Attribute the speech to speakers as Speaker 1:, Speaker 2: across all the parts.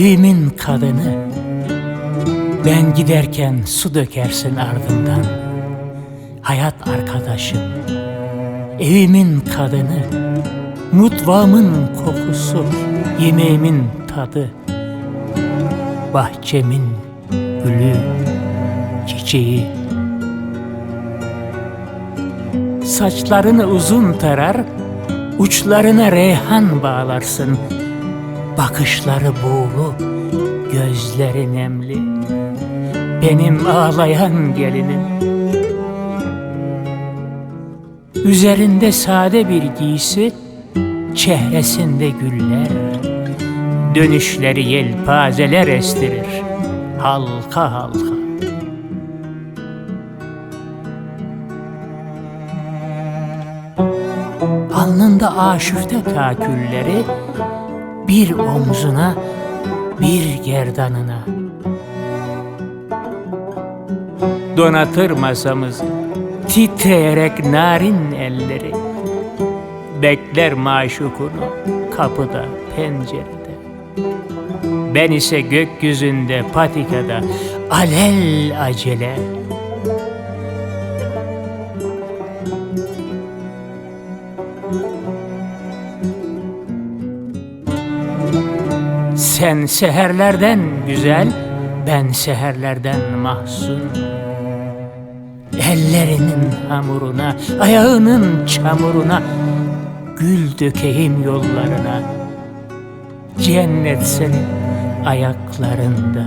Speaker 1: Evimin kadını, ben giderken su dökersin ardından. Hayat arkadaşım, evimin kadını, mutfağımın kokusu, yemeğimin tadı, bahçemin gülü, çiçeği. Saçlarını uzun tarar, uçlarına reyhan bağlarsın. Bakışları buğulu, gözleri nemli, benim ağlayan gelinim. Üzerinde sade bir giysi, çehresinde güller, dönüşleri yelpazeler estirir, halka halka. Alnında aşüfte kakülleri, bir omzuna, bir gerdanına. Donatır masamızı, titreyerek narin elleri. Bekler maşukunu kapıda, pencerede. Ben ise gökyüzünde, patikada, alel acele. Sen seherlerden güzel, ben seherlerden mahzun. Ellerinin hamuruna, ayağının çamuruna, gül dökeyim yollarına. Cennet senin ayaklarında.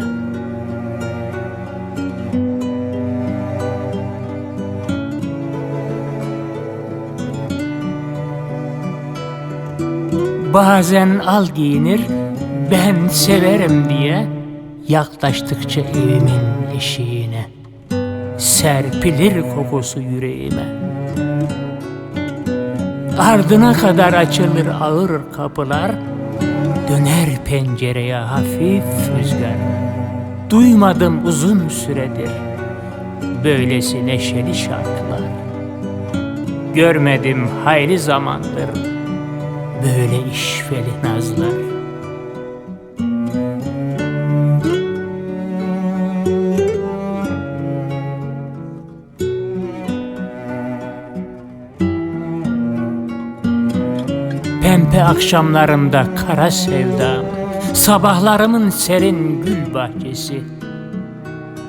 Speaker 1: Bazen al giyinir, ben severim diye, yaklaştıkça evimin eşiğine serpilir kokusu yüreğime. Ardına kadar açılır ağır kapılar, döner pencereye hafif rüzgar. Duymadım uzun süredir böylesi neşeli şarkılar. Görmedim hayli zamandır böyle işveli nazlar. Pembe akşamlarımda kara sevdam, sabahlarımın serin gül bahçesi.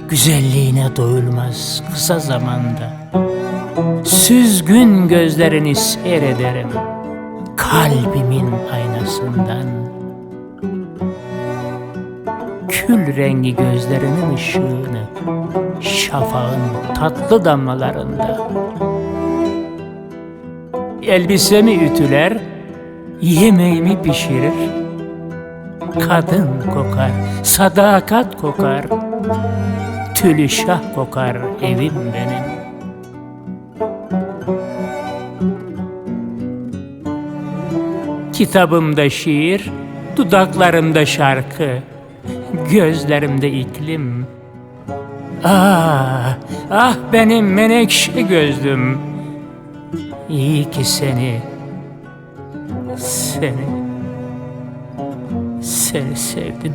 Speaker 1: Güzelliğine doyulmaz kısa zamanda. Süzgün gözlerini seyrederim kalbimin aynasından. Kül rengi gözlerinin ışığını şafağın tatlı damlalarında. Elbisemi ütüler, yemeğimi pişirir. Kadın kokar, sadakat kokar, tülü şah kokar evim benim. Kitabımda şiir, dudaklarımda şarkı, gözlerimde iklim. Ah, ah benim menekşe gözlüm, İyi ki seni sevdim.